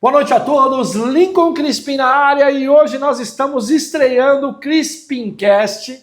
Boa noite a todos, Lincoln Crispim na área e hoje nós estamos estreando o Crispincast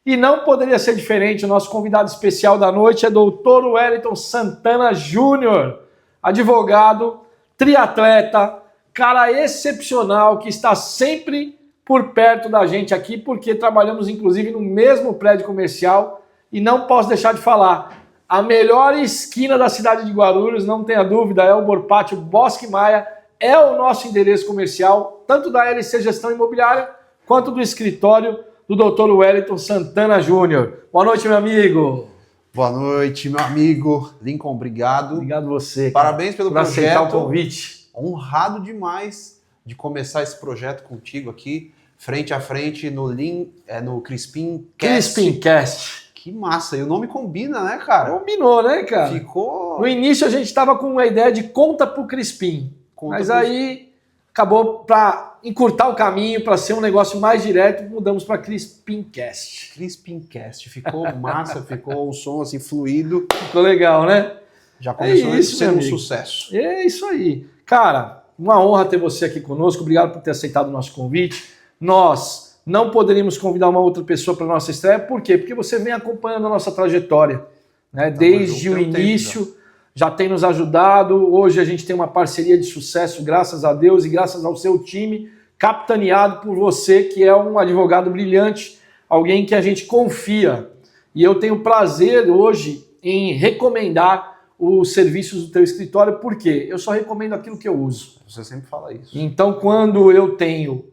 e não poderia ser diferente, o nosso convidado especial da noite é Dr. Wellington Santana Júnior, advogado, triatleta, cara excepcional que está sempre por perto da gente aqui porque trabalhamos inclusive no mesmo prédio comercial e não posso deixar de falar, a melhor esquina da cidade de Guarulhos, não tenha dúvida, é o Borpátio Bosque Maia. É o nosso endereço comercial, tanto da LC Gestão Imobiliária, quanto do escritório do Dr. Wellington Santana Júnior. Boa noite, meu amigo. Boa noite, meu amigo. Lincoln, obrigado. Obrigado você. Parabéns pelo projeto. Por aceitar o convite. Honrado demais de começar esse projeto contigo aqui, frente a frente no Crispincast. Crispincast. Que massa. E o nome combina, né, cara? Combinou, né, cara? Ficou... No início a gente estava com uma ideia de conta pro Crispim. Mas aí acabou para encurtar o caminho, para ser um negócio mais direto, mudamos para Crispincast. Crispincast, ficou massa, ficou um som assim fluido. Ficou legal, né? Já começou a ser um amigo. sucesso. É isso aí. Cara, uma honra ter você aqui conosco, obrigado por ter aceitado o nosso convite. Nós não poderíamos convidar uma outra pessoa para a nossa estreia, por quê? Porque você vem acompanhando a nossa trajetória, né? Desde o início... Já tem nos ajudado, hoje a gente tem uma parceria de sucesso, graças a Deus e graças ao seu time, capitaneado por você, que é um advogado brilhante, alguém que a gente confia. E eu tenho prazer hoje em recomendar os serviços do teu escritório, porque eu só recomendo aquilo que eu uso. Você sempre fala isso. Então, quando eu tenho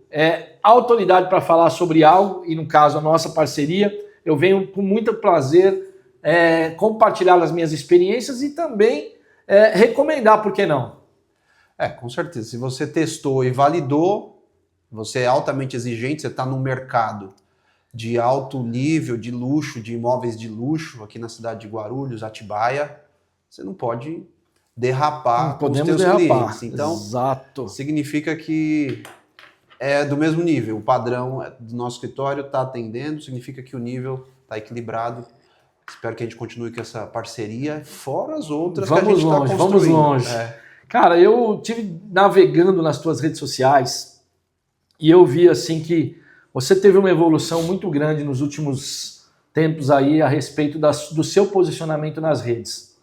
autoridade para falar sobre algo, e no caso a nossa parceria, eu venho com muito prazer compartilhar as minhas experiências e também recomendar, por que não? Com certeza. Se você testou e validou, você é altamente exigente, você está num mercado de alto nível, de luxo, de imóveis de luxo, aqui na cidade de Guarulhos, Atibaia, você não pode derrapar com os seus clientes. Então, exato. Significa que é do mesmo nível. O padrão do nosso escritório está atendendo, significa que o nível está equilibrado. Espero que a gente continue com essa parceria, fora as outras que a gente está construindo. Vamos longe. Cara, eu tive navegando nas tuas redes sociais e eu vi assim que você teve uma evolução muito grande nos últimos tempos aí a respeito do seu posicionamento nas redes.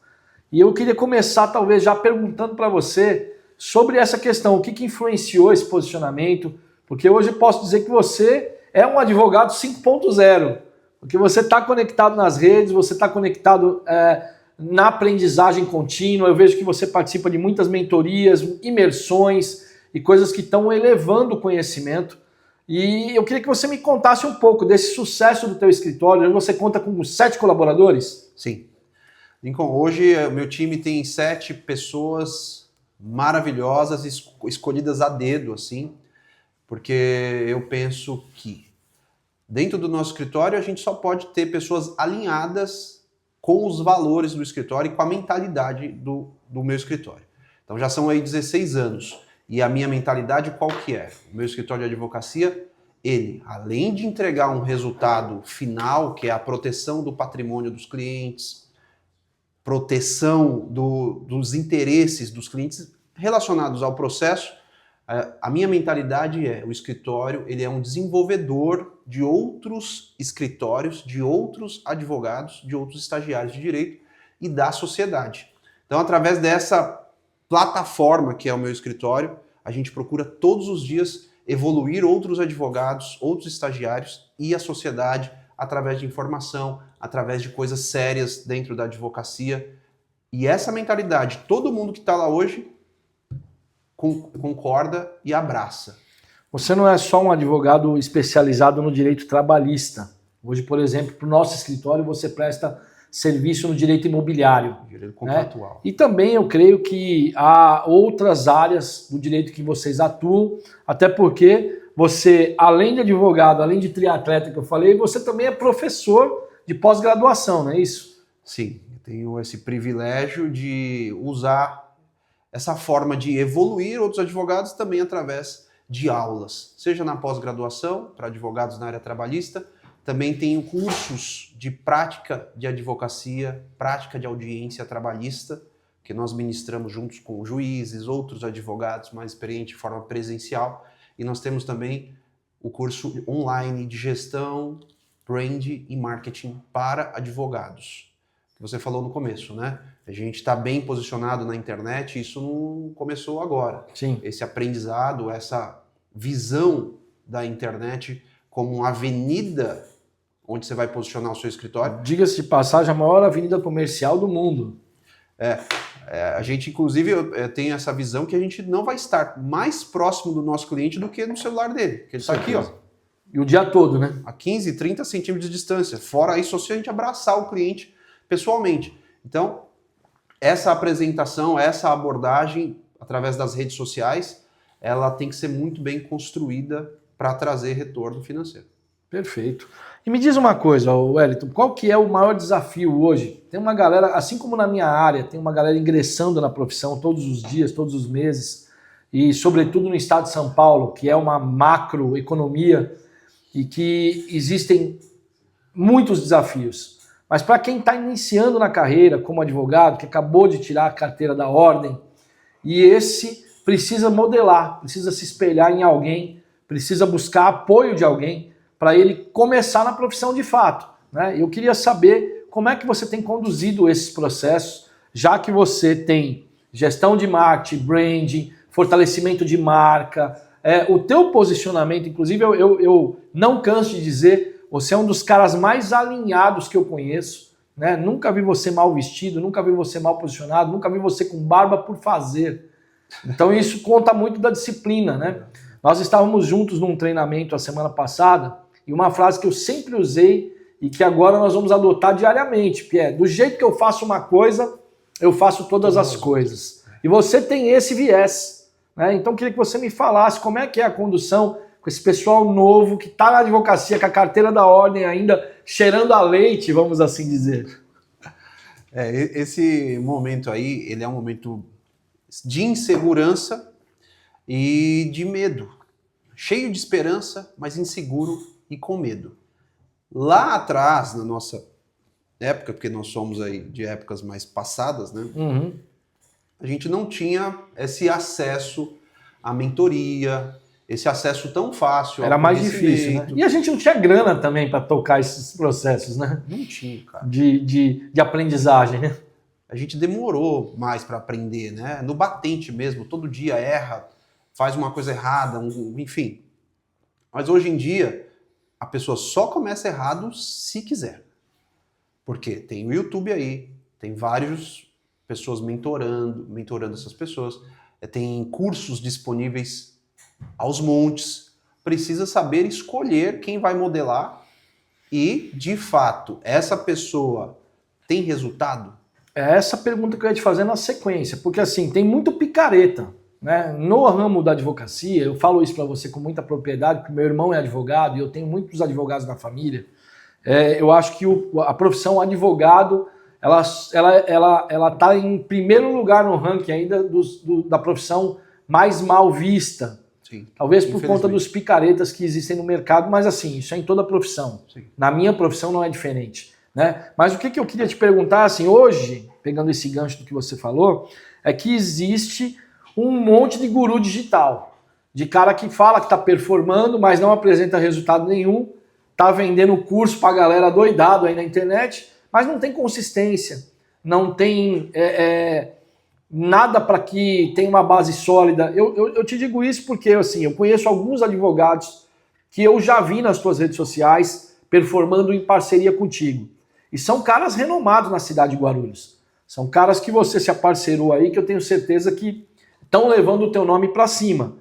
E eu queria começar talvez já perguntando para você sobre essa questão, o que influenciou esse posicionamento, porque hoje eu posso dizer que você é um advogado 5.0. Porque você está conectado nas redes, você está conectado na aprendizagem contínua, eu vejo que você participa de muitas mentorias, imersões e coisas que estão elevando o conhecimento. E eu queria que você me contasse um pouco desse sucesso do teu escritório. Hoje você conta com 7 colaboradores? Sim. Lincoln, hoje o meu time tem 7 pessoas maravilhosas, escolhidas a dedo, assim, porque eu penso que dentro do nosso escritório, a gente só pode ter pessoas alinhadas com os valores do escritório e com a mentalidade do meu escritório. Então já são aí 16 anos. E a minha mentalidade qual que é? O meu escritório de advocacia, ele, além de entregar um resultado final, que é a proteção do patrimônio dos clientes, proteção dos interesses dos clientes relacionados ao processo, a minha mentalidade o escritório, ele é um desenvolvedor de outros escritórios, de outros advogados, de outros estagiários de direito e da sociedade. Então, através dessa plataforma que é o meu escritório, a gente procura todos os dias evoluir outros advogados, outros estagiários e a sociedade através de informação, através de coisas sérias dentro da advocacia. E essa mentalidade, todo mundo que está lá hoje concorda e abraça. Você não é só um advogado especializado no direito trabalhista. Hoje, por exemplo, para o nosso escritório, você presta serviço no direito imobiliário. Direito contratual. Né? E também eu creio que há outras áreas do direito que vocês atuam, até porque você, além de advogado, além de triatleta que eu falei, você também é professor de pós-graduação, não é isso? Sim, eu tenho esse privilégio de usar essa forma de evoluir outros advogados também através de aulas, seja na pós-graduação, para advogados na área trabalhista, também tenho cursos de prática de advocacia, prática de audiência trabalhista, que nós ministramos juntos com juízes, outros advogados mais experientes de forma presencial, e nós temos também o curso online de gestão, brand e marketing para advogados, que você falou no começo, né? A gente está bem posicionado na internet, isso não começou agora. Sim. Esse aprendizado, essa visão da internet como uma avenida onde você vai posicionar o seu escritório. Diga-se de passagem, a maior avenida comercial do mundo. A gente, inclusive, tem essa visão que a gente não vai estar mais próximo do nosso cliente do que no celular dele. Que ele está aqui, ó. E o dia todo, né? A 15, 30 centímetros de distância. Fora isso, se a gente abraçar o cliente pessoalmente. Então, essa apresentação, essa abordagem, através das redes sociais, ela tem que ser muito bem construída para trazer retorno financeiro. Perfeito. E me diz uma coisa, Wellington, qual que é o maior desafio hoje? Tem uma galera, assim como na minha área, tem uma galera ingressando na profissão todos os dias, todos os meses, e sobretudo no estado de São Paulo, que é uma macroeconomia e que existem muitos desafios. Mas para quem está iniciando na carreira como advogado, que acabou de tirar a carteira da ordem, e esse precisa modelar, precisa se espelhar em alguém, precisa buscar apoio de alguém, para ele começar na profissão de fato, né? Eu queria saber como é que você tem conduzido esses processos, já que você tem gestão de marketing, branding, fortalecimento de marca, o teu posicionamento, inclusive eu não canso de dizer, você é um dos caras mais alinhados que eu conheço, né? Nunca vi você mal vestido, nunca vi você mal posicionado, nunca vi você com barba por fazer. Então isso conta muito da disciplina, né? Nós estávamos juntos num treinamento a semana passada, e uma frase que eu sempre usei e que agora nós vamos adotar diariamente, que é, do jeito que eu faço uma coisa, eu faço todas as coisas. E você tem esse viés, né? Então eu queria que você me falasse como é que é a condução com esse pessoal novo que está na advocacia, com a carteira da ordem ainda, cheirando a leite, vamos assim dizer. Esse momento aí, ele é um momento de insegurança e de medo. Cheio de esperança, mas inseguro e com medo. Lá atrás, na nossa época, porque nós somos aí de épocas mais passadas, né? Uhum. A gente não tinha esse acesso à mentoria, esse acesso tão fácil. Era mais difícil, né? E a gente não tinha grana também para tocar esses processos, né? Não tinha, cara. De aprendizagem, né? A gente demorou mais para aprender, né? No batente mesmo, todo dia erra, faz uma coisa errada, enfim. Mas hoje em dia, a pessoa só começa errado se quiser. Porque tem o YouTube aí, tem várias pessoas mentorando essas pessoas, tem cursos disponíveis aos montes. Precisa saber escolher quem vai modelar e, de fato, essa pessoa tem resultado? É essa pergunta que eu ia te fazer na sequência, porque assim, tem muito picareta, né? No ramo da advocacia, eu falo isso para você com muita propriedade, porque meu irmão é advogado e eu tenho muitos advogados na família. Eu acho que a profissão advogado, ela está em primeiro lugar no ranking ainda da profissão mais mal vista. Sim, talvez por conta dos picaretas que existem no mercado, mas assim, isso é em toda a profissão. Sim. Na minha profissão não é diferente, né? Mas o que eu queria te perguntar, assim, hoje, pegando esse gancho do que você falou, é que existe um monte de guru digital, de cara que fala que está performando, mas não apresenta resultado nenhum, está vendendo curso para a galera doidado aí na internet, mas não tem consistência, não tem nada para que tenha uma base sólida. Eu te digo isso porque assim, eu conheço alguns advogados que eu já vi nas tuas redes sociais performando em parceria contigo. E são caras renomados na cidade de Guarulhos. São caras que você se aparcerou aí, que eu tenho certeza que estão levando o teu nome para cima.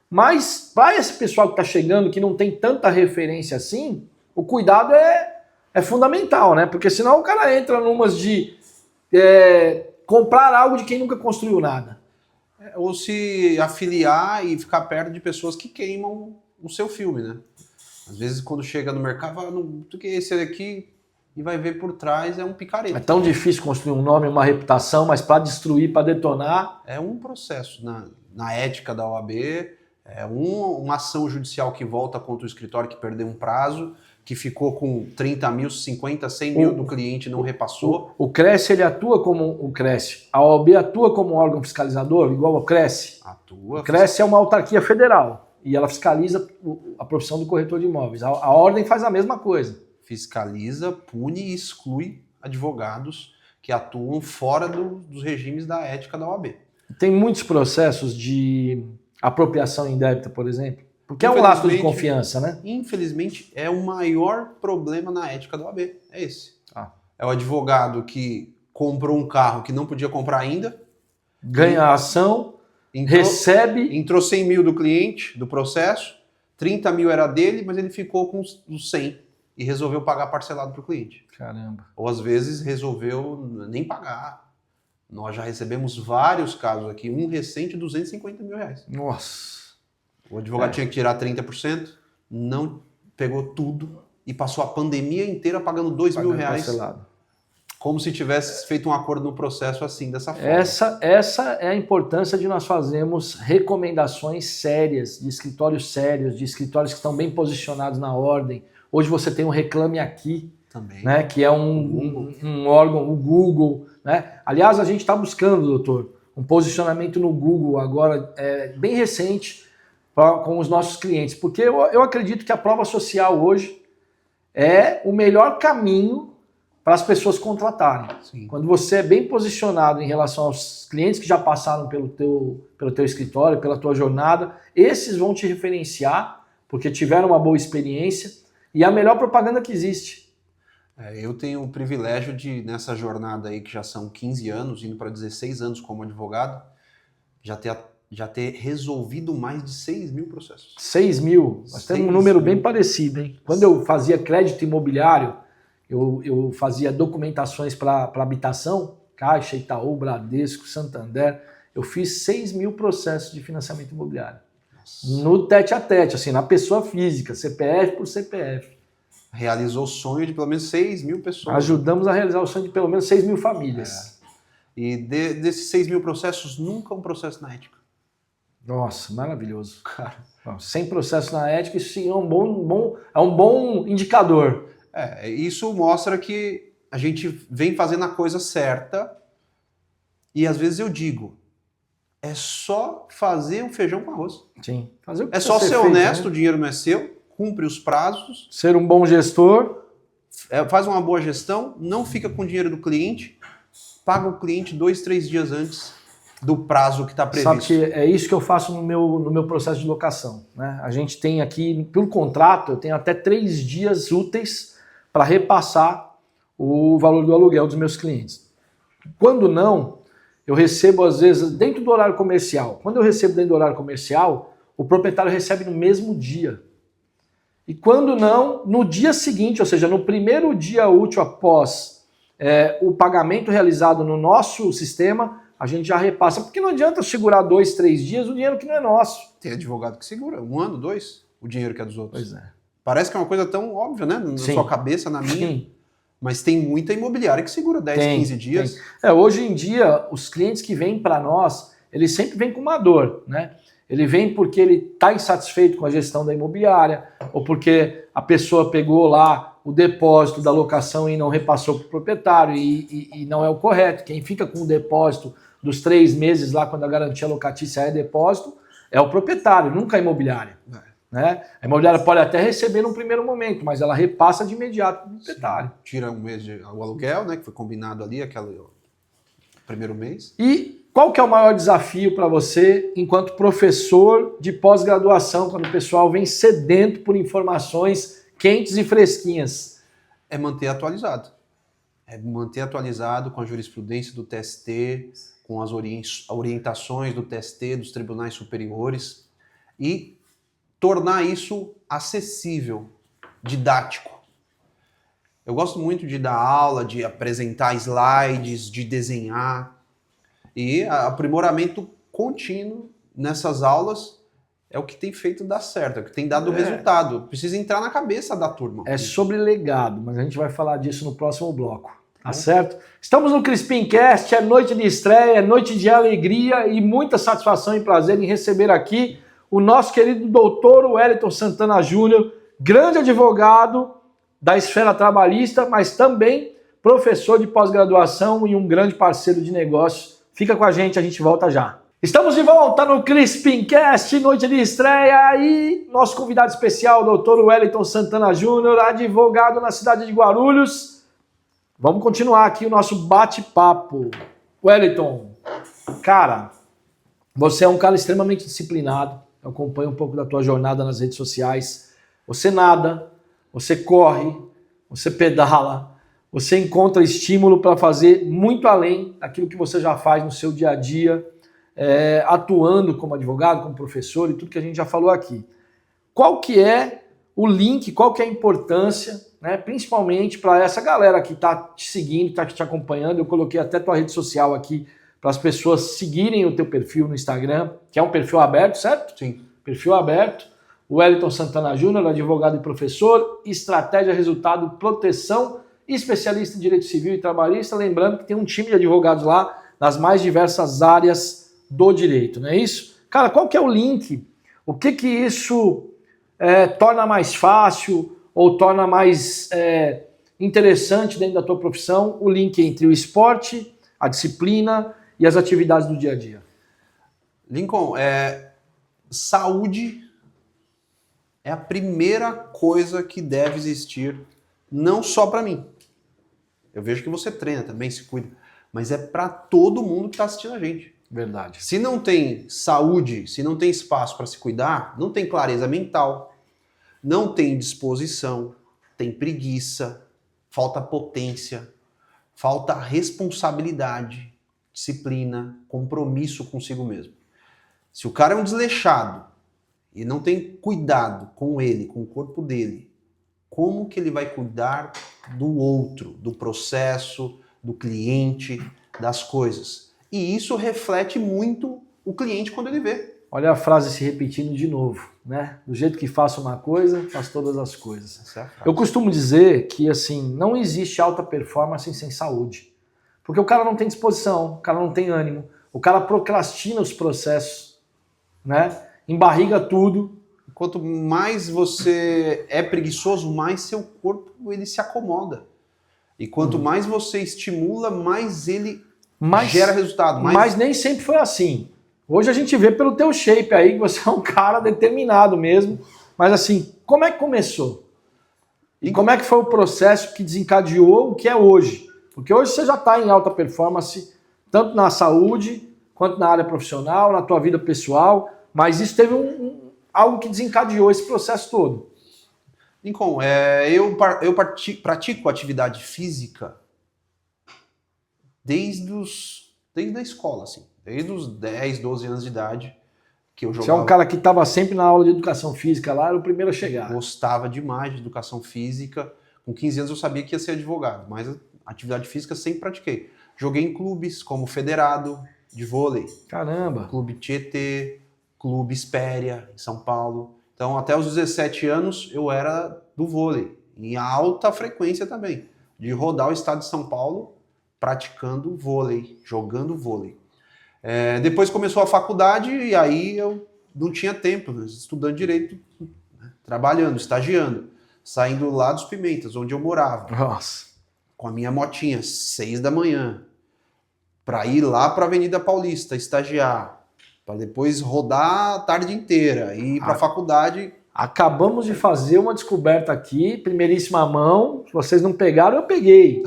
Mas para esse pessoal que está chegando, que não tem tanta referência assim, o cuidado é fundamental, né? Porque senão o cara entra numas de comprar algo de quem nunca construiu nada. Ou se afiliar e ficar perto de pessoas que queimam o seu filme, né? Às vezes quando chega no mercado, fala, não, o que é esse aqui? E vai ver por trás, é um picareta. É tão difícil construir um nome, uma reputação, mas para destruir, para detonar... É um processo na ética da OAB, uma ação judicial que volta contra o escritório que perdeu um prazo, que ficou com 30 mil, 50, 100 mil do cliente e não repassou. O CRES, ele atua como o CRES. A OAB atua como um órgão fiscalizador, igual ao CRES. Atua. O CRES é uma autarquia federal e ela fiscaliza a profissão do corretor de imóveis. A ordem faz a mesma coisa. Fiscaliza, pune e exclui advogados que atuam fora dos regimes da ética da OAB. Tem muitos processos de apropriação indébita, por exemplo, porque é um laço de confiança, né? Infelizmente, é o maior problema na ética da OAB. É esse. Ah. É o advogado que comprou um carro que não podia comprar ainda. Ganha a ação, recebe... Entrou 100 mil do cliente, do processo, 30 mil era dele, mas ele ficou com os 100 e resolveu pagar parcelado para o cliente. Caramba. Ou às vezes resolveu nem pagar. Nós já recebemos vários casos aqui, um recente, 250 mil reais. Nossa. O advogado tinha que tirar 30%, não pegou tudo e passou a pandemia inteira pagando 2 mil reais. Parcelado. Como se tivesse feito um acordo no processo assim, dessa forma. Essa é a importância de nós fazermos recomendações sérias, de escritórios sérios, de escritórios que estão bem posicionados na ordem. Hoje você tem um Reclame Aqui, também, né, que é um órgão, o Google. Né? Aliás, a gente está buscando, doutor, um posicionamento no Google agora, bem recente, com os nossos clientes. Porque eu acredito que a prova social hoje é o melhor caminho para as pessoas contratarem. Sim. Quando você é bem posicionado em relação aos clientes que já passaram pelo teu escritório, pela tua jornada, esses vão te referenciar, porque tiveram uma boa experiência, e é a melhor propaganda que existe. Eu tenho o privilégio de, nessa jornada aí, que já são 15 anos, indo para 16 anos como advogado, já ter resolvido mais de 6 mil processos. 6 mil? Nós temos um número bem parecido, hein? Quando eu fazia crédito imobiliário, eu fazia documentações para habitação, Caixa, Itaú, Bradesco, Santander. Eu fiz 6 mil processos de financiamento imobiliário. Nossa. No tete a tete, assim, na pessoa física, CPF por CPF. Realizou o sonho de pelo menos 6 mil pessoas. Ajudamos a realizar o sonho de pelo menos 6 mil famílias. E desses 6 mil processos, nunca um processo na ética. Nossa, maravilhoso. Cara, sem processo na ética, isso sim é um bom indicador. Isso mostra que a gente vem fazendo a coisa certa e às vezes eu digo, é só fazer um feijão com arroz. Sim. Fazer o que é só ser feito, honesto, né? O dinheiro não é seu, cumpre os prazos. Ser um bom gestor. Faz uma boa gestão, não fica com o dinheiro do cliente, paga o cliente 2, 3 dias antes do prazo que está previsto. Sabe que é isso que eu faço no meu processo de locação. Né? A gente tem aqui, pelo contrato, eu tenho até 3 dias úteis para repassar o valor do aluguel dos meus clientes. Quando não, eu recebo às vezes dentro do horário comercial. Quando eu recebo dentro do horário comercial, o proprietário recebe no mesmo dia. E quando não, no dia seguinte, ou seja, no primeiro dia útil após o pagamento realizado no nosso sistema, a gente já repassa. Porque não adianta segurar 2, 3 dias o dinheiro que não é nosso. Tem advogado que segura 1 ano, 2, o dinheiro que é dos outros. Pois é. Parece que é uma coisa tão óbvia, né? Na Sim. sua cabeça, na minha. Sim. Mas tem muita imobiliária que segura 10, 15 dias. Hoje em dia, os clientes que vêm para nós, eles sempre vêm com uma dor, né? Ele vem porque ele está insatisfeito com a gestão da imobiliária, ou porque a pessoa pegou lá o depósito da locação e não repassou para o proprietário e não é o correto. Quem fica com o depósito dos 3 meses lá, quando a garantia locatícia é depósito, é o proprietário, nunca a imobiliária. Né? A imobiliária pode até receber num primeiro momento, mas ela repassa de imediato para o proprietário. Tira um mês o aluguel, né, que foi combinado ali, aquele primeiro mês. E qual que é o maior desafio para você enquanto professor de pós-graduação, quando o pessoal vem sedento por informações quentes e fresquinhas? É manter atualizado. É manter atualizado com a jurisprudência do TST, com as orientações do TST, dos tribunais superiores, e tornar isso acessível, didático. Eu gosto muito de dar aula, de apresentar slides, de desenhar. E aprimoramento contínuo nessas aulas é o que tem feito dar certo, é o que tem dado resultado. Precisa entrar na cabeça da turma. É sobre legado, mas a gente vai falar disso no próximo bloco. Tá certo? Estamos no Crispincast, é noite de estreia, é noite de alegria e muita satisfação e prazer em receber aqui o nosso querido doutor Wellington Santana Júnior, grande advogado, da esfera trabalhista, mas também professor de pós-graduação e um grande parceiro de negócios. Fica com a gente volta já. Estamos de volta no Crispincast, noite de estreia, e nosso convidado especial, o Dr. Wellington Santana Júnior, advogado na cidade de Guarulhos. Vamos continuar aqui o nosso bate-papo. Wellington, cara, você é um cara extremamente disciplinado, eu acompanho um pouco da tua jornada nas redes sociais. Você nada, você corre, você pedala, você encontra estímulo para fazer muito além daquilo que você já faz no seu dia a dia, atuando como advogado, como professor e tudo que a gente já falou aqui. Qual que é o link, qual que é a importância, né, principalmente para essa galera que está te seguindo, está te acompanhando? Eu coloquei até tua rede social aqui para as pessoas seguirem o teu perfil no Instagram, que é um perfil aberto, certo? Sim. Perfil aberto. Wellington Santana Júnior, advogado e professor, estratégia, resultado, proteção, especialista em direito civil e trabalhista. Lembrando que tem um time de advogados lá nas mais diversas áreas do direito, não é isso? Cara, qual que é o link? O que que isso torna mais fácil ou torna mais interessante dentro da tua profissão? O link entre o esporte, a disciplina e as atividades do dia a dia. Lincoln, saúde é a primeira coisa que deve existir, não só para mim. Eu vejo que você treina também, se cuida, mas é para todo mundo que está assistindo a gente. Verdade. Se não tem saúde, se não tem espaço para se cuidar, não tem clareza mental, não tem disposição, tem preguiça, falta potência, falta responsabilidade, disciplina, compromisso consigo mesmo. Se o cara é um desleixado e não tem cuidado com ele, com o corpo dele, como que ele vai cuidar do outro, do processo, do cliente, das coisas? E isso reflete muito o cliente quando ele vê. Olha a frase se repetindo de novo, né? Do jeito que faço uma coisa, faço todas as coisas. Essa é a frase. Eu costumo dizer que, assim, não existe alta performance sem saúde. Porque o cara não tem disposição, o cara não tem ânimo, o cara procrastina os processos, né? Embarriga tudo. Quanto mais você é preguiçoso, mais seu corpo ele se acomoda. E quanto mais você estimula, mais ele gera resultado. Mas nem sempre foi assim. Hoje a gente vê pelo teu shape aí que você é um cara determinado mesmo. Mas assim, como é que começou? E como é que foi o processo que desencadeou o que é hoje? Porque hoje você já está em alta performance, tanto na saúde, quanto na área profissional, na tua vida pessoal. Mas isso teve algo que desencadeou esse processo todo. Lincoln, eu pratico atividade física desde a escola, assim. Desde os 10, 12 anos de idade que eu jogava. Você é um cara que estava sempre na aula de educação física lá, era o primeiro a chegar. Gostava demais de educação física. Com 15 anos eu sabia que ia ser advogado, mas atividade física sempre pratiquei. Joguei em clubes como Federado de vôlei. Caramba! Clube Tietê, Clube Espéria, em São Paulo. Então, até os 17 anos, eu era do vôlei, em alta frequência também, de rodar o estado de São Paulo praticando vôlei, jogando vôlei. Depois começou a faculdade e aí eu não tinha tempo, estudando direito, trabalhando, estagiando, saindo lá dos Pimentas, onde eu morava. Nossa! Com a minha motinha, 6 da manhã, para ir lá para a Avenida Paulista, estagiar, para depois rodar a tarde inteira e ir para a faculdade. Acabamos de fazer uma descoberta aqui, primeiríssima mão. Se vocês não pegaram, eu peguei.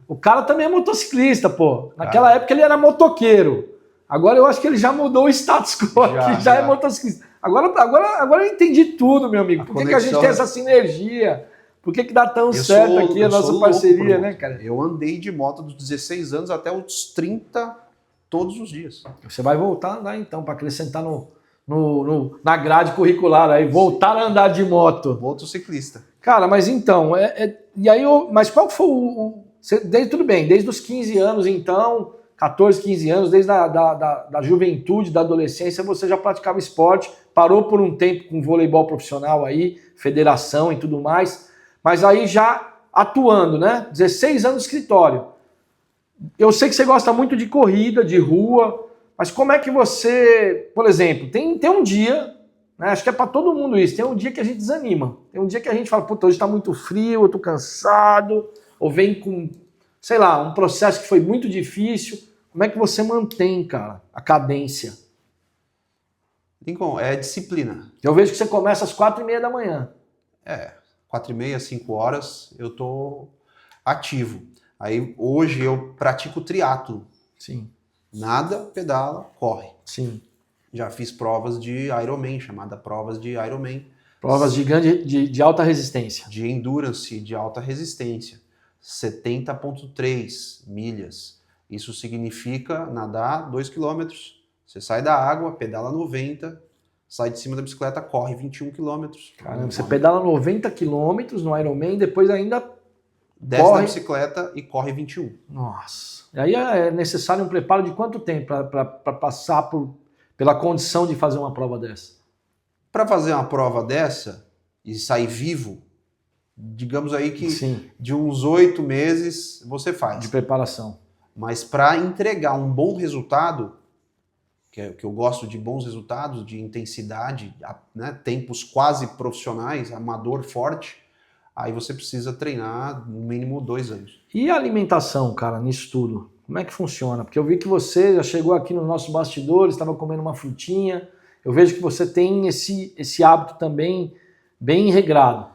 O cara também é motociclista, pô. Naquela época ele era motoqueiro. Agora eu acho que ele já mudou o status quo, que já é motociclista. Agora eu entendi tudo, meu amigo. Por que a gente tem essa sinergia? Por que dá tão certo aqui a nossa parceria, né, cara? Eu andei de moto dos 16 anos até os 30 todos os dias. Você vai voltar a andar então, para acrescentar na grade curricular aí, voltar a andar de moto. Motociclista. Cara, mas então, e aí, mas qual foi tudo bem, desde os 15 anos então, 14, 15 anos, desde da juventude, da adolescência, você já praticava esporte, parou por um tempo com voleibol profissional aí, federação e tudo mais, mas aí já atuando, né? 16 anos no escritório. Eu sei que você gosta muito de corrida, de rua, mas como é que você, por exemplo, tem um dia, Né? Acho que é para todo mundo isso. Tem um dia que a gente desanima. Tem um dia que a gente fala, puta, hoje está muito frio, eu tô cansado, ou vem com, sei lá, um processo que foi muito difícil. Como é que você mantém, cara, a cadência? Lincoln, é disciplina. Eu vejo que você começa às 4h30 da manhã. 4h30, 5 horas, eu tô ativo. Aí hoje eu pratico triatlo. Sim. Nada, pedala, corre. Sim. Já fiz provas de Ironman, chamada provas de Ironman. Provas de alta resistência. De endurance, de alta resistência. 70,3 milhas. Isso significa nadar 2 km. Você sai da água, pedala 90, sai de cima da bicicleta, corre 21 km. Caramba, você pedala 90 km no Ironman, depois ainda desce corre... da bicicleta e corre 21. Nossa. E aí é necessário um preparo de quanto tempo para passar pela condição de fazer uma prova dessa? Para fazer uma prova dessa e sair vivo, digamos aí que Sim. de uns 8 meses você faz. De preparação. Mas para entregar um bom resultado, que eu gosto de bons resultados, de intensidade, né, tempos quase profissionais, amador forte, aí você precisa treinar no mínimo 2 anos. E a alimentação, cara, nisso tudo? Como é que funciona? Porque eu vi que você já chegou aqui nos nossos bastidores, estava comendo uma frutinha. Eu vejo que você tem esse hábito também bem regrado.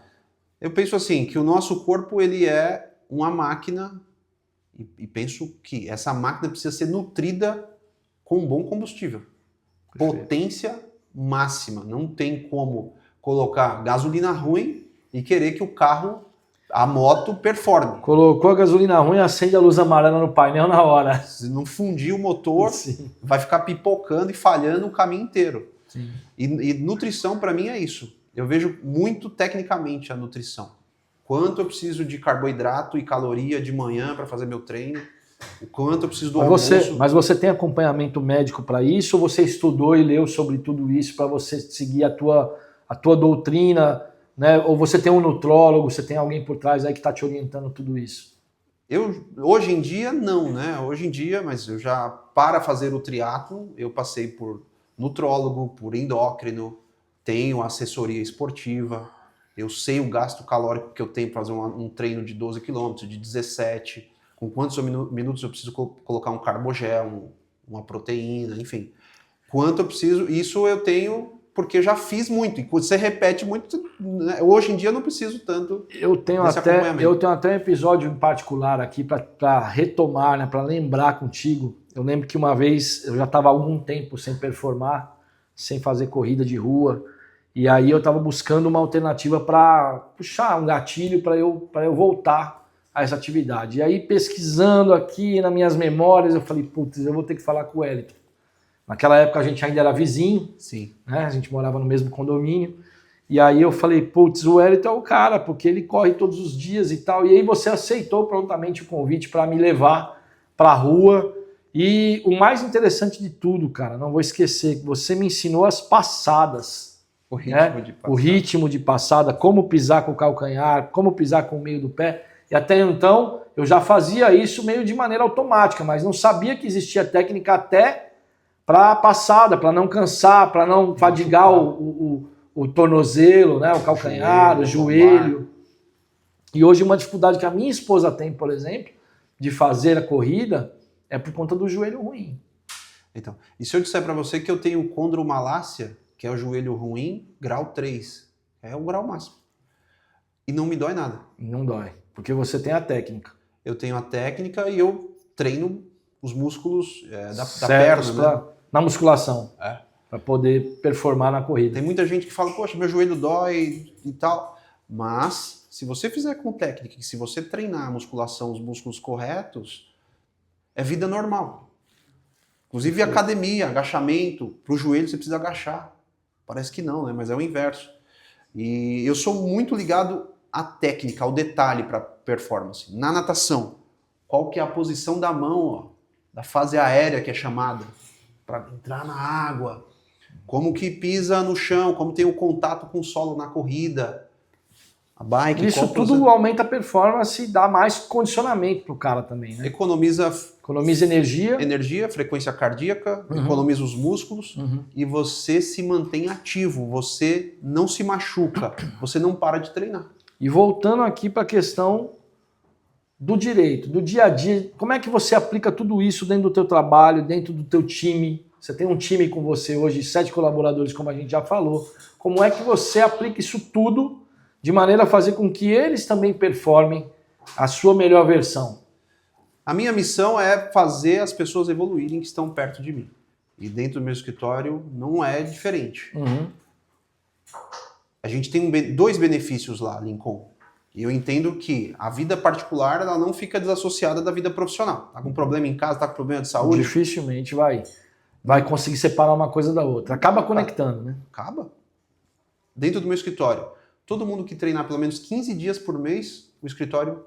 Eu penso assim, que o nosso corpo ele é uma máquina e penso que essa máquina precisa ser nutrida com um bom combustível. Perfeito. Potência máxima. Não tem como colocar gasolina ruim e querer que o carro, a moto, performe. Colocou a gasolina ruim, acende a luz amarela no painel na hora. Se não fundir o motor, Sim. vai ficar pipocando e falhando o caminho inteiro. Sim. E nutrição, para mim, é isso. Eu vejo muito tecnicamente a nutrição. Quanto eu preciso de carboidrato e caloria de manhã para fazer meu treino, o quanto eu preciso do almoço. Mas você tem acompanhamento médico para isso, ou você estudou e leu sobre tudo isso para você seguir a tua doutrina, né? Ou você tem um nutrólogo, você tem alguém por trás aí que está te orientando tudo isso? Hoje em dia, não, né? Hoje em dia, mas eu já, para fazer o triatlo, eu passei por nutrólogo, por endócrino, tenho assessoria esportiva, eu sei o gasto calórico que eu tenho para fazer um treino de 12 km, de 17, com quantos minutos eu preciso colocar um carbogel, uma proteína, enfim. Quanto eu preciso, isso eu tenho porque já fiz muito, e você repete muito, né? Hoje em dia eu não preciso tanto desse acompanhamento. Eu tenho até um episódio em particular aqui para retomar, né, para lembrar contigo. Eu lembro que uma vez eu já estava há algum tempo sem performar, sem fazer corrida de rua, e aí eu estava buscando uma alternativa para puxar um gatilho para eu voltar a essa atividade. E aí pesquisando aqui nas minhas memórias, eu falei, putz, eu vou ter que falar com o Wellington. Naquela época a gente ainda era vizinho, Sim. né? A gente morava no mesmo condomínio. E aí eu falei, putz, o Wellington é o cara, porque ele corre todos os dias e tal. E aí você aceitou prontamente o convite para me levar para a rua. E o mais interessante de tudo, cara, não vou esquecer, que você me ensinou as passadas. O ritmo de passada. O ritmo de passada, como pisar com o calcanhar, como pisar com o meio do pé. E até então eu já fazia isso meio de maneira automática, mas não sabia que existia técnica até para a passada, para não cansar, para não fadigar o tornozelo, né, o calcanhar, o joelho. E hoje uma dificuldade que a minha esposa tem, por exemplo, de fazer a corrida, é por conta do joelho ruim. Então, e se eu disser para você que eu tenho condromalácia, que é o joelho ruim, grau 3, é o grau máximo. E não me dói nada. Não dói, porque você tem a técnica. Eu tenho a técnica e eu treino os músculos da perna, né? Na musculação, para poder performar na corrida. Tem muita gente que fala, poxa, meu joelho dói e tal, mas se você fizer com técnica, se você treinar a musculação, os músculos corretos, é vida normal. Inclusive academia, agachamento, para o joelho você precisa agachar. Parece que não, né? Mas é o inverso. E eu sou muito ligado à técnica, ao detalhe para performance. Na natação, qual que é a posição da mão, ó, da fase aérea que é chamada, para entrar na água, como que pisa no chão, como tem o contato com o solo na corrida. A bike, Isso tudo aumenta a performance e dá mais condicionamento pro cara também, né? Economiza energia, frequência cardíaca, economiza os músculos e você se mantém ativo, você não se machuca, você não para de treinar. E voltando aqui para a questão do direito, do dia a dia, como é que você aplica tudo isso dentro do teu trabalho, dentro do teu time? Você tem um time com você hoje, 7 colaboradores, como a gente já falou. Como é que você aplica isso tudo de maneira a fazer com que eles também performem a sua melhor versão? A minha missão é fazer as pessoas evoluírem que estão perto de mim. E dentro do meu escritório não é diferente. A gente tem dois benefícios lá, Lincoln. E eu entendo que a vida particular ela não fica desassociada da vida profissional. Tá com problema em casa, tá com problema de saúde? Dificilmente vai conseguir separar uma coisa da outra. Acaba conectando, né? Acaba. Dentro do meu escritório, todo mundo que treinar pelo menos 15 dias por mês, o escritório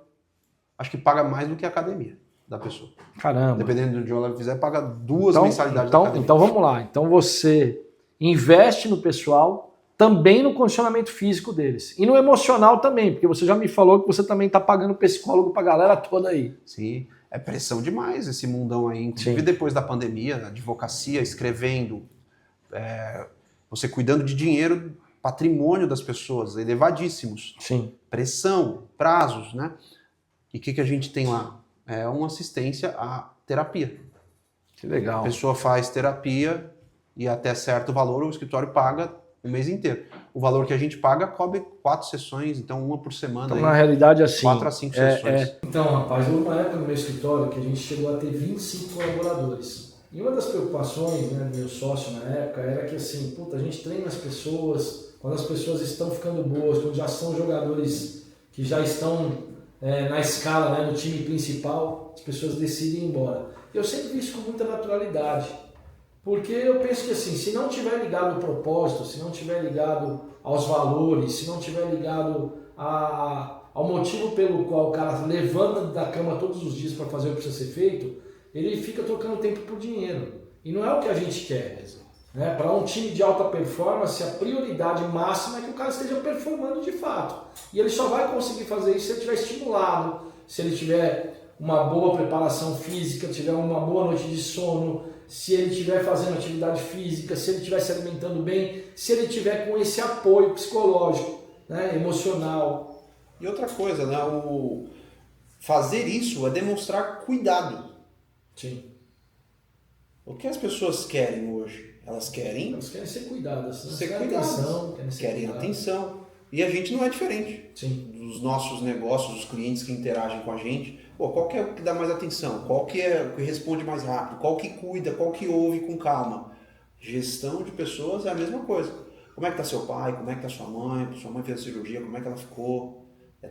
acho que paga mais do que a academia da pessoa. Caramba. Dependendo de onde ela fizer, paga duas mensalidades da academia. Então vamos lá. Então você investe no pessoal, também no condicionamento físico deles. E no emocional também, porque você já me falou que você também está pagando psicólogo pra galera toda aí. Sim, é pressão demais esse mundão aí. Inclusive depois da pandemia, advocacia, escrevendo, você cuidando de dinheiro, patrimônio das pessoas, elevadíssimos. Sim. Pressão, prazos, né? E o que a gente tem lá? É uma assistência à terapia. Que legal. A pessoa faz terapia e até certo valor o escritório paga o mês inteiro. O valor que a gente paga cobre 4 sessões, então uma por semana. Então, na realidade, assim... 4 a 5 sessões. Então, rapaz, houve uma época no meu escritório que a gente chegou a ter 25 colaboradores. E uma das preocupações, né, do meu sócio na época era que, assim, puta, a gente treina as pessoas, quando as pessoas estão ficando boas, quando já são jogadores que já estão na escala, né, no time principal, as pessoas decidem ir embora. Eu sempre vi isso com muita naturalidade. Porque eu penso que assim, se não tiver ligado ao propósito, se não tiver ligado aos valores, se não tiver ligado ao motivo pelo qual o cara levanta da cama todos os dias para fazer o que precisa ser feito, ele fica trocando tempo por dinheiro. E não é o que a gente quer. Né? Para um time de alta performance, a prioridade máxima é que o cara esteja performando de fato. E ele só vai conseguir fazer isso se ele estiver estimulado, se ele tiver uma boa preparação física, tiver uma boa noite de sono, se ele estiver fazendo atividade física, se ele estiver se alimentando bem, se ele tiver com esse apoio psicológico, né, emocional. E outra coisa, né, fazer isso é demonstrar cuidado. Sim. O que as pessoas querem hoje? Elas querem ser cuidadas, ser atenção, querem atenção. E a gente não é diferente. Sim. Dos nossos negócios, dos clientes que interagem com a gente. Pô, qual que é o que dá mais atenção? Qual que é o que responde mais rápido? Qual que cuida? Qual que ouve com calma? Gestão de pessoas é a mesma coisa. Como é que tá seu pai? Como é que tá sua mãe? Sua mãe fez a cirurgia? Como é que ela ficou?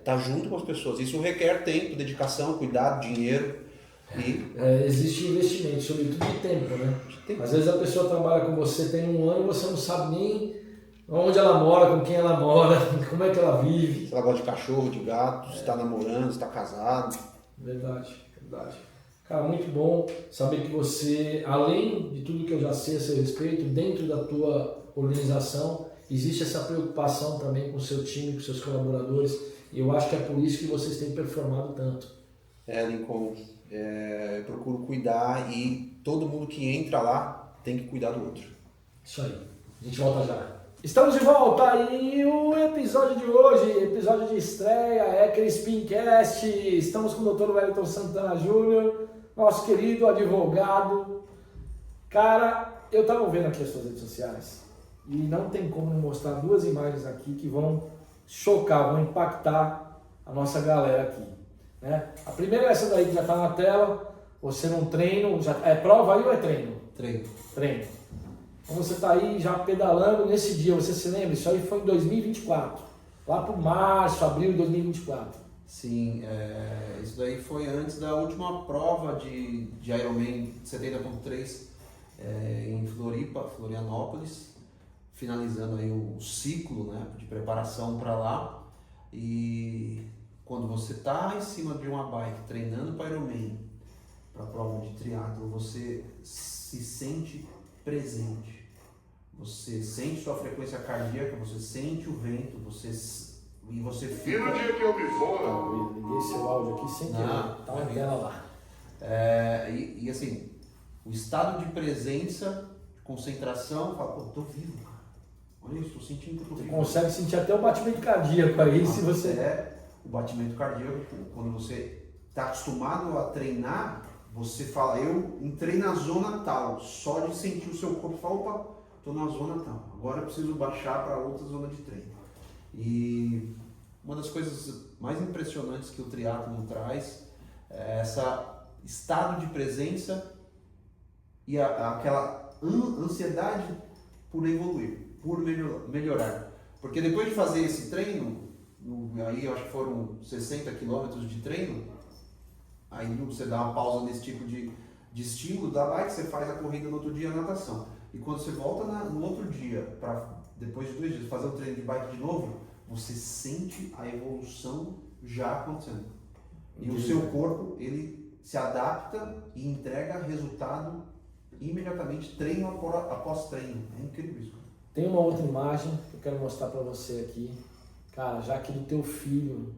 Tá junto com as pessoas. Isso requer tempo, dedicação, cuidado, dinheiro. Existe investimento, sobretudo de tempo, né? Às vezes a pessoa trabalha com você, tem um ano, você não sabe nem onde ela mora, com quem ela mora, como é que ela vive. Se ela gosta de cachorro, de gato, se está namorando, se está casado. Verdade. Cara, muito bom saber que você, além de tudo que eu já sei a seu respeito, dentro da tua organização, existe essa preocupação também com o seu time, com seus colaboradores, e eu acho que é por isso que vocês têm performado tanto. Lincoln, eu procuro cuidar e todo mundo que entra lá tem que cuidar do outro. Isso aí, a gente volta já. Estamos de volta e o episódio de hoje, episódio de estreia, é Crispincast. Estamos com o Dr. Wellington Santana Júnior, nosso querido advogado. Cara, eu estava vendo aqui as suas redes sociais e não tem como não mostrar duas imagens aqui que vão chocar, vão impactar a nossa galera aqui. Né? A primeira é essa daí que já está na tela, você num treino, é prova aí ou é treino? Treino. Então você está aí já pedalando nesse dia, você se lembra? Isso aí foi em 2024, lá para março, abril de 2024. Sim, isso daí foi antes da última prova de Ironman 70.3 em Florianópolis, finalizando aí o ciclo, né, de preparação para lá. E quando você está em cima de uma bike treinando para Ironman, para a prova de triatlo, você se sente presente. Você sente sua frequência cardíaca, você sente o vento, e você E fica... no dia que eu me for, Eu liguei seu áudio aqui sem querer. Não, Tá na tela lá. E assim, o estado de presença, de concentração, fala, pô, tô vivo, cara. Olha isso, tô sentindo que eu tô Você vivo. consegue sentir até o batimento cardíaco aí, se você... É o batimento cardíaco, quando você está acostumado a treinar, você fala, eu entrei na zona tal, só de sentir o seu corpo, fala, opa, tô na zona tal, agora eu preciso baixar para outra zona de treino. E uma das coisas mais impressionantes que o triatlon traz é essa estado de presença e aquela ansiedade por evoluir, por melhorar. Porque depois de fazer esse treino, aí eu acho que foram 60 quilômetros de treino, aí você dá uma pausa nesse tipo de estímulo da bike, você faz a corrida no outro dia, a natação. E quando você volta no outro dia, depois de 2 dias, fazer o treino de bike de novo, você sente a evolução já acontecendo. E o seu corpo, ele se adapta e entrega resultado imediatamente, treino após treino. É incrível isso. Tem uma outra imagem que eu quero mostrar para você aqui. Cara, já que do teu filho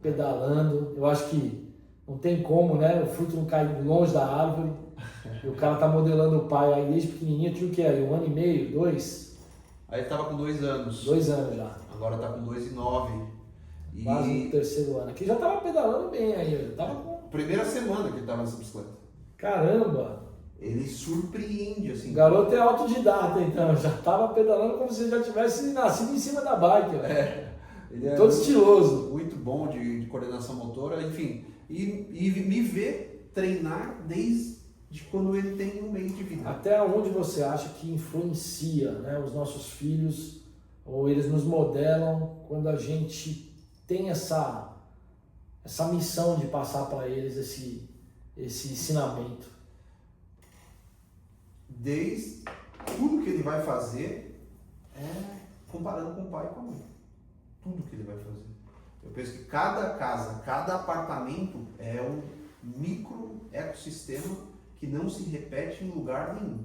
pedalando, eu acho que não tem como, né? O fruto não cai longe da árvore. E o cara tá modelando o pai aí desde pequenininho. Tinha o que aí? 1 ano e meio? 2? Aí ele tava com 2 anos. 2 anos já. Agora tá com 2 e 9. Quase no 3º ano. Aqui já tava pedalando bem aí. Já tava com... Primeira semana que ele tava nessa bicicleta. Caramba! Ele surpreende, assim. O garoto é autodidata, então. Já tava pedalando como se já tivesse nascido em cima da bike. Ó. Ele é todo estiloso. Muito bom de coordenação motora, enfim. E me ver treinar desde quando ele tem 1 mês de vida. Até onde você acha que influencia, né, os nossos filhos, ou eles nos modelam quando a gente tem essa missão de passar para eles esse ensinamento? Desde tudo que ele vai fazer comparando com o pai e com a mãe. Tudo que ele vai fazer. Eu penso que cada casa, cada apartamento é um micro ecossistema que não se repete em lugar nenhum.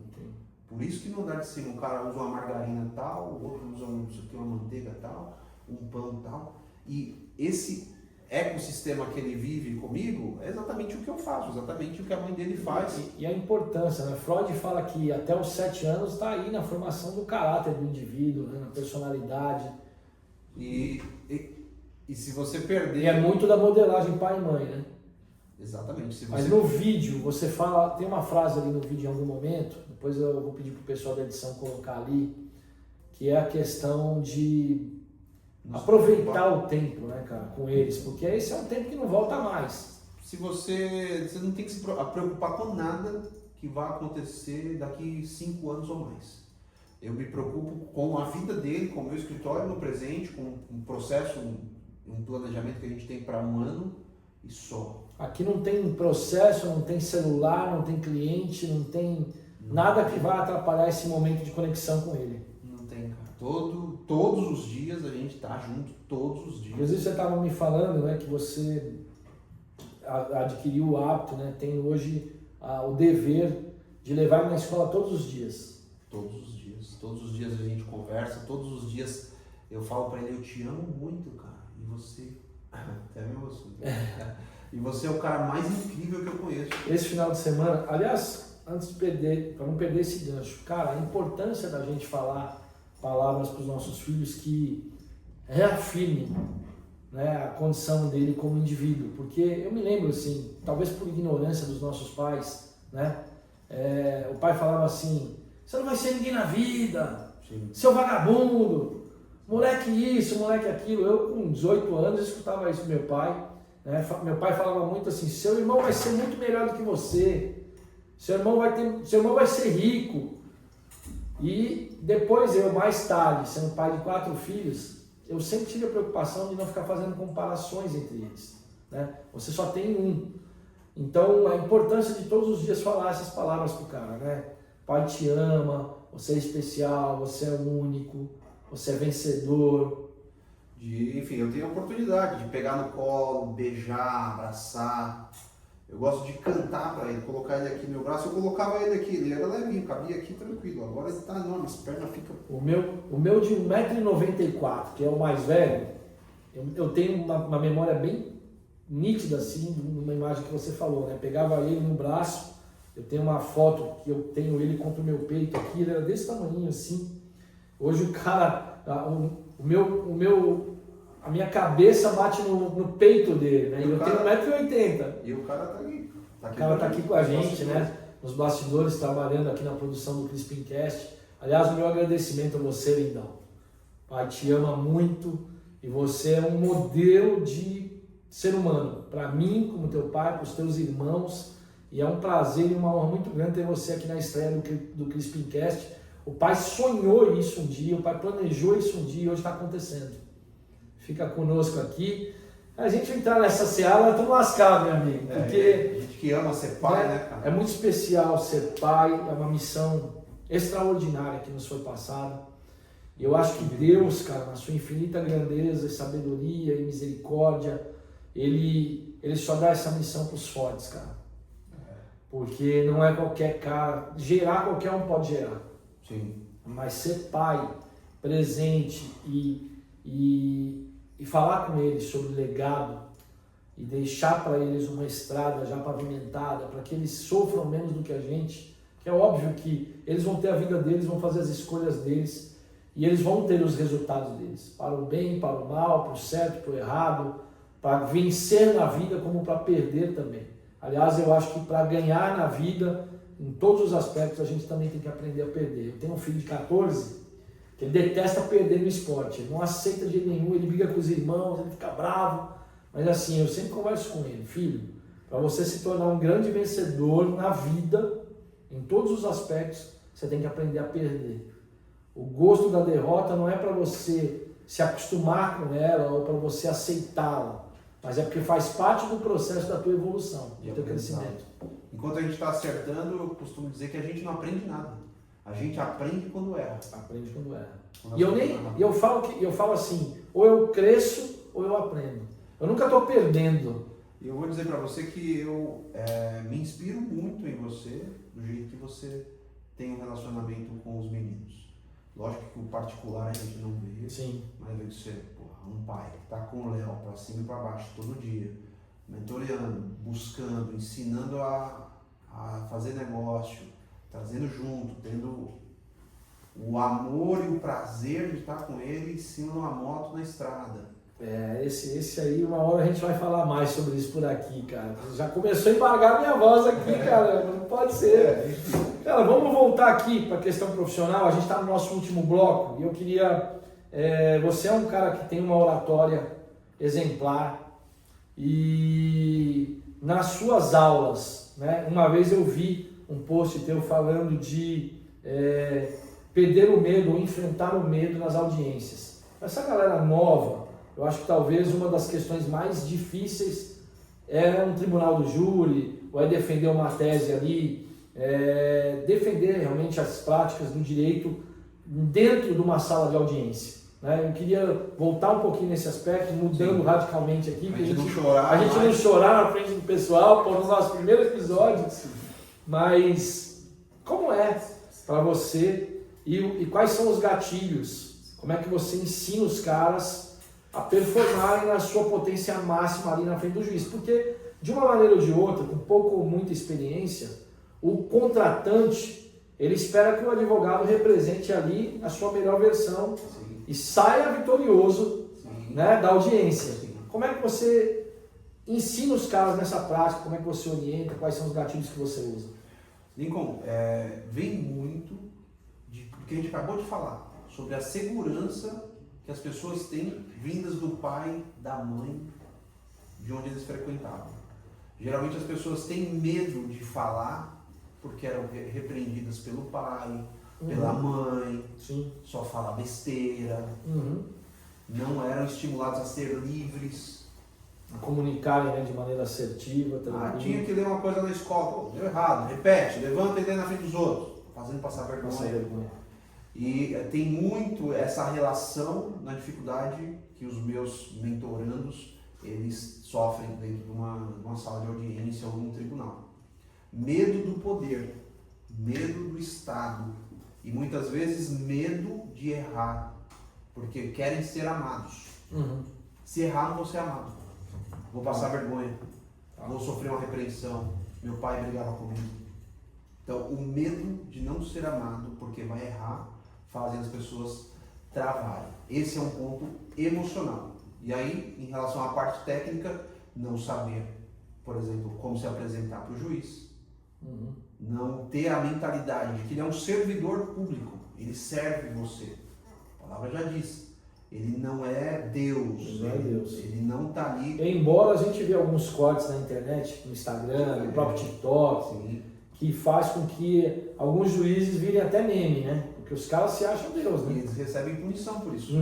Por isso que no andar de cima um cara usa uma margarina tal, o outro usa uma manteiga tal, um pão tal. E esse ecossistema que ele vive comigo é exatamente o que eu faço, exatamente o que a mãe dele faz. E a importância, né? Freud fala que até os 7 anos está aí na formação do caráter do indivíduo, né? Na personalidade. E se você perder... E é muito da modelagem pai e mãe, né? Exatamente. Se você... Mas no vídeo, você fala, tem uma frase ali no vídeo em algum momento, depois eu vou pedir pro pessoal da edição colocar ali, que é a questão de aproveitar o tempo, né, cara, com eles, porque esse é um tempo que não volta mais. Se você não tem que se preocupar com nada que vai acontecer daqui 5 anos ou mais. Eu me preocupo com a vida dele, com o meu escritório no presente, com um processo, um planejamento que a gente tem para 1 ano e só. Aqui não tem processo, não tem celular, não tem cliente, não tem nada que vá atrapalhar esse momento de conexão com ele. Não tem, cara. Todos os dias a gente tá junto, todos os dias. Inclusive você estava me falando, né, que você adquiriu o hábito, né, tem hoje o dever de levar ele na escola todos os dias. Todos os dias. Todos os dias a gente conversa, todos os dias eu falo para ele, eu te amo muito, cara. E você... Até meu assunto. E você é o cara mais incrível que eu conheço. Esse final de semana, aliás, antes de perder, para não perder esse gancho, cara, a importância da gente falar palavras para os nossos filhos que reafirmem, né, a condição dele como indivíduo, porque eu me lembro assim, talvez por ignorância dos nossos pais, né, o pai falava assim, você não vai ser ninguém na vida, Sim. seu vagabundo, moleque isso, moleque aquilo. Eu com 18 anos escutava isso do meu pai, né? Meu pai falava muito assim, seu irmão vai ser muito melhor do que você, seu irmão vai ser rico. E depois eu, mais tarde, sendo pai de 4 filhos, eu sempre tive a preocupação de não ficar fazendo comparações entre eles, né? Você só tem um. Então a importância de todos os dias falar essas palavras pro cara, né? Pai te ama, você é especial, você é único, você é vencedor. Enfim, eu tenho a oportunidade de pegar no colo, beijar, abraçar. Eu gosto de cantar para ele, colocar ele aqui no meu braço. Eu colocava ele aqui, ele era levinho, cabia aqui tranquilo. Agora ele tá enorme, as pernas ficam... O meu de 1,94 m, que é o mais velho, eu tenho uma memória bem nítida, assim, de uma imagem que você falou, né? Pegava ele no braço, eu tenho uma foto que eu tenho ele contra o meu peito aqui, ele era desse tamanho, assim. Hoje o cara, a minha cabeça bate no peito dele, né? E eu tenho 1,80 m. E o cara tá aqui. O cara tá aqui com a gente, né? Nos bastidores, trabalhando aqui na produção do Crispincast. Aliás, o meu agradecimento a você, lindão. Pai te ama muito e você é um modelo de ser humano. Para mim, como teu pai, para os teus irmãos. E é um prazer e uma honra muito grande ter você aqui na estreia do Crispincast. O pai sonhou isso um dia, o pai planejou isso um dia e hoje está acontecendo. Fica conosco aqui. A gente entrar nessa seara, estamos lascados, meu amigo. Porque a gente que ama ser pai, né, cara? É muito especial ser pai, é uma missão extraordinária que nos foi passada. E eu acho que Deus, cara, na sua infinita grandeza, sabedoria e misericórdia, Ele só dá essa missão para os fortes, cara. Porque não é qualquer cara, gerar qualquer um pode gerar. Sim. Mas ser pai, presente e falar com eles sobre legado e deixar para eles uma estrada já pavimentada, para que eles sofram menos do que a gente, que é óbvio que eles vão ter a vida deles, vão fazer as escolhas deles e eles vão ter os resultados deles, para o bem, para o mal, para o certo, para o errado, para vencer na vida como para perder também. Aliás, eu acho que para ganhar na vida, em todos os aspectos, a gente também tem que aprender a perder. Eu tenho um filho de 14, que ele detesta perder no esporte, ele não aceita de jeito nenhum, ele briga com os irmãos, ele fica bravo, mas assim, eu sempre converso com ele, filho, para você se tornar um grande vencedor na vida, em todos os aspectos, você tem que aprender a perder. O gosto da derrota não é para você se acostumar com ela ou para você aceitá-la, mas é porque faz parte do processo da tua evolução, do teu crescimento. Enquanto a gente está acertando, eu costumo dizer que a gente não aprende nada. A gente aprende quando erra. Aprende quando erra. E eu falo assim, ou eu cresço ou eu aprendo. Eu nunca estou perdendo. E eu vou dizer para você que eu me inspiro muito em você, do jeito que você tem um relacionamento com os meninos. Lógico que o particular a gente não vê, Sim. Mas vê que você, um pai que está com o Léo para cima e para baixo todo dia, mentoreando, buscando, ensinando a fazer negócio, trazendo junto, tendo o amor e o prazer de estar com ele em cima de uma moto na estrada. Esse aí, uma hora a gente vai falar mais sobre isso por aqui, cara. Já começou a embargar minha voz aqui, cara. Não pode ser. Cara, vamos voltar aqui para a questão profissional. A gente está no nosso último bloco e eu queria... você é um cara que tem uma oratória exemplar e nas suas aulas, né? Uma vez eu vi um post teu falando de perder o medo ou enfrentar o medo nas audiências. Essa galera nova, eu acho que talvez uma das questões mais difíceis é um tribunal do júri, ou é defender uma tese ali, defender realmente as práticas do direito dentro de uma sala de audiência. Né? Eu queria voltar um pouquinho nesse aspecto, mudando radicalmente aqui, A gente não chorar na frente do pessoal, por no nosso primeiro episódio. Mas como é para você e quais são os gatilhos? Como é que você ensina os caras a performarem na sua potência máxima ali na frente do juiz? Porque, de uma maneira ou de outra, com pouco ou muita experiência, o contratante, ele espera que o advogado represente ali a sua melhor versão. Sim. E saia vitorioso, né, da audiência. Sim. Como é que você ensina os caras nessa prática? Como é que você orienta? Quais são os gatilhos que você usa? Lincoln, vem muito do que a gente acabou de falar, sobre a segurança que as pessoas têm vindas do pai, da mãe, de onde eles frequentavam. Geralmente as pessoas têm medo de falar porque eram repreendidas pelo pai, pela mãe, Sim. só fala besteira, não eram estimulados a ser livres. A comunicarem, né, de maneira assertiva. Tinha que ler uma coisa na escola, pô, deu errado, repete, levanta e lê na frente dos outros, fazendo passar vergonha. E tem muito essa relação na dificuldade que os meus mentorandos eles sofrem dentro de uma sala de audiência ou num tribunal. Medo do poder, medo do Estado e muitas vezes medo de errar, porque querem ser amados. Se errar, não vou ser amado. Vou passar vergonha. Vou sofrer uma repreensão. Meu pai brigava comigo. Então, o medo de não ser amado porque vai errar fazem as pessoas travarem. Esse é um ponto emocional. E aí, em relação à parte técnica, não saber, por exemplo, como se apresentar para o juiz. Não ter a mentalidade de que ele é um servidor público. Ele serve você. A palavra já diz. Ele não é Deus. Ele não está ali. Embora a gente vê alguns cortes na internet, no Instagram, no próprio TikTok, Sim. que faz com que alguns juízes virem até meme, né? Porque os caras se acham Deus, E né? eles recebem punição por isso.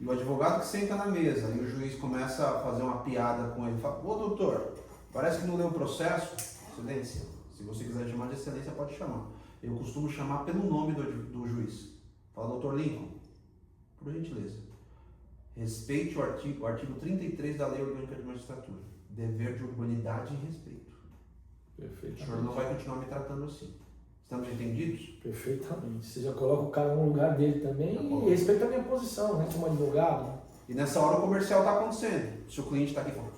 E o advogado que senta na mesa e o juiz começa a fazer uma piada com ele, fala: ô doutor, parece que não leu o processo. Excelência, se você quiser chamar de excelência, pode chamar. Eu costumo chamar pelo nome do juiz. Fala: doutor Lincoln, por gentileza, respeite o artigo 33 da Lei Orgânica de Magistratura. Dever de urbanidade e respeito. Perfeitamente. O senhor não vai continuar me tratando assim. Estamos entendidos? Perfeitamente. Você já coloca o cara no lugar dele também Tá e bom. respeita a minha posição, né? Como advogado. Né? E nessa hora o comercial está acontecendo. Se o cliente está aqui falando,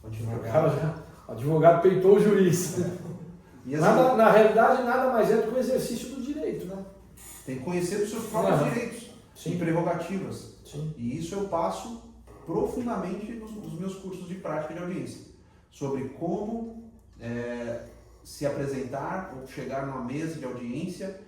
O cara já, o advogado peitou o juiz. E assim, Na realidade, nada mais é do que o exercício do direito, né? tem que conhecer os seus próprios direitos Sim. e prerrogativas. Sim. E isso eu passo profundamente nos meus cursos de prática de audiência. Sobre como se apresentar ou chegar numa mesa de audiência,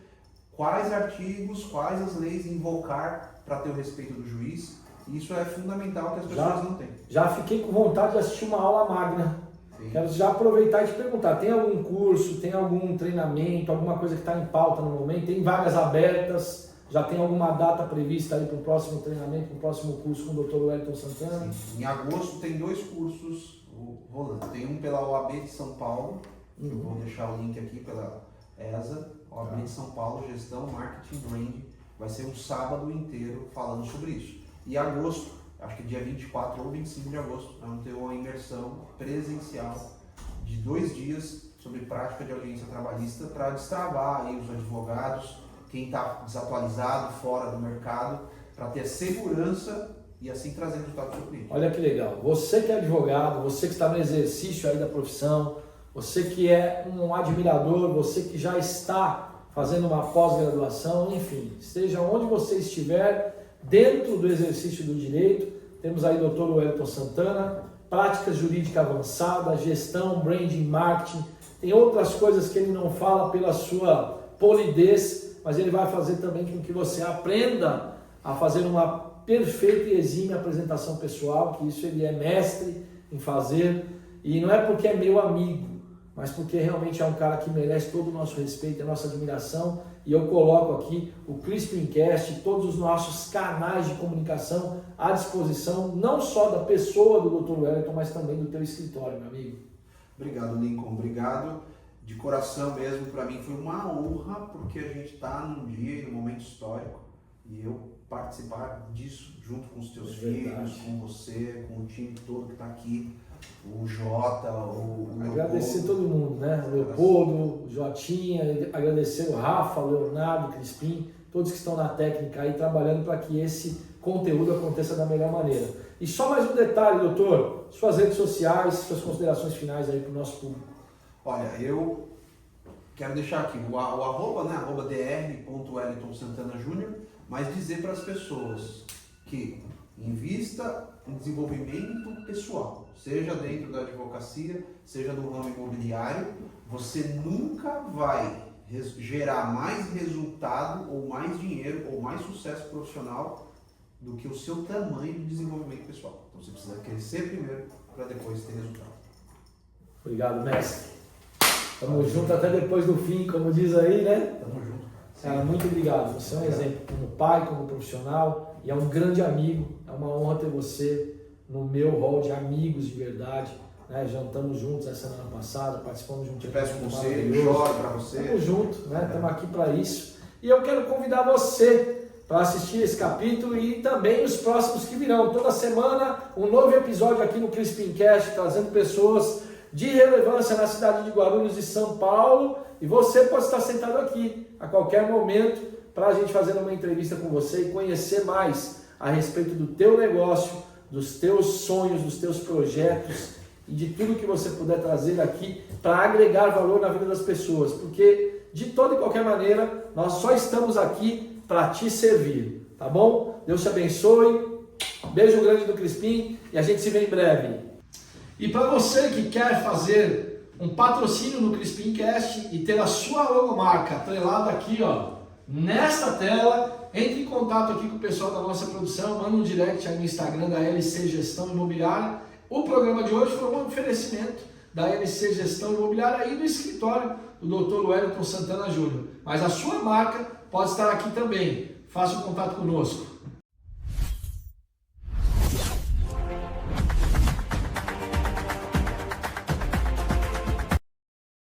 quais artigos, quais as leis invocar para ter o respeito do juiz. Isso é fundamental que as pessoas não têm. Já fiquei com vontade de assistir uma aula magna. Sim. Quero já aproveitar e te perguntar, tem algum curso, tem algum treinamento, alguma coisa que está em pauta no momento? Tem vagas abertas? Já tem alguma data prevista aí para o próximo treinamento, para o próximo curso com o Dr. Wellington Santana? Sim. Em agosto tem 2 cursos rolando. Tem um pela OAB de São Paulo, eu vou deixar o link aqui pela ESA, OAB de São Paulo, Gestão, Marketing, Brand. Vai ser um sábado inteiro falando sobre isso. E agosto, acho que dia 24 ou 25 de agosto, vamos ter uma imersão presencial de 2 dias sobre prática de audiência trabalhista para destravar aí os advogados, quem está desatualizado, fora do mercado, para ter segurança e assim trazer resultado para o cliente. Olha que legal. Você que é advogado, você que está no exercício aí da profissão, você que é um admirador, você que já está fazendo uma pós-graduação, enfim, esteja onde você estiver, dentro do exercício do direito, temos aí o Dr. Wellington Santana, prática jurídica avançada, gestão, branding, marketing, tem outras coisas que ele não fala pela sua polidez, mas ele vai fazer também com que você aprenda a fazer uma perfeita e exímia apresentação pessoal, que isso ele é mestre em fazer, e não é porque é meu amigo, mas porque realmente é um cara que merece todo o nosso respeito, a nossa admiração, e eu coloco aqui o Crispincast, todos os nossos canais de comunicação à disposição, não só da pessoa do Dr. Wellington, mas também do teu escritório, meu amigo. Obrigado, Lincoln. Obrigado de coração mesmo. Para mim foi uma honra, porque a gente está num dia e num momento histórico, e eu participar disso junto com os teus filhos, com você, com o time todo que está aqui, o Jota, o agradecer todo mundo, né? O Leopoldo, o Jotinha, agradecer o Rafa, o Leonardo, o Crispim, todos que estão na técnica aí trabalhando para que esse conteúdo aconteça da melhor maneira. E só mais um detalhe, doutor, suas redes sociais, suas considerações finais aí para o nosso público. Olha, eu quero deixar aqui o arroba, né? Arroba dr.wellingtonsantana.jr., mas dizer para as pessoas que invista em desenvolvimento pessoal, seja dentro da advocacia, seja no ramo imobiliário, você nunca vai gerar mais resultado ou mais dinheiro ou mais sucesso profissional do que o seu tamanho de desenvolvimento pessoal. Então você precisa crescer primeiro para depois ter resultado. Obrigado, mestre. Tamo junto até depois do fim, como diz aí, né? Tamo junto. Cara, muito obrigado. Você é um exemplo como pai, como profissional e é um grande amigo. É uma honra ter você no meu hall de amigos de verdade. Né? Jantamos juntos essa semana passada, participamos de um Te peço treinamento conselho, maravilhoso. choro para você. Estamos juntos, né? Estamos aqui para isso. E eu quero convidar você para assistir esse capítulo e também os próximos que virão. Toda semana um novo episódio aqui no Crispincast, trazendo pessoas de relevância na cidade de Guarulhos e São Paulo. E você pode estar sentado aqui a qualquer momento para a gente fazer uma entrevista com você e conhecer mais a respeito do teu negócio, dos teus sonhos, dos teus projetos e de tudo que você puder trazer aqui para agregar valor na vida das pessoas, porque de toda e qualquer maneira nós só estamos aqui para te servir, tá bom? Deus te abençoe, beijo grande do Crispim e a gente se vê em breve. E para você que quer fazer um patrocínio no Crispincast e ter a sua logomarca atrelada aqui, ó, nesta tela, entre em contato aqui com o pessoal da nossa produção, manda um direct aí no Instagram da LC Gestão Imobiliária. O programa de hoje foi um oferecimento da LC Gestão Imobiliária e do escritório do Dr. Wellington Santana Júnior. Mas a sua marca pode estar aqui também. Faça um contato conosco.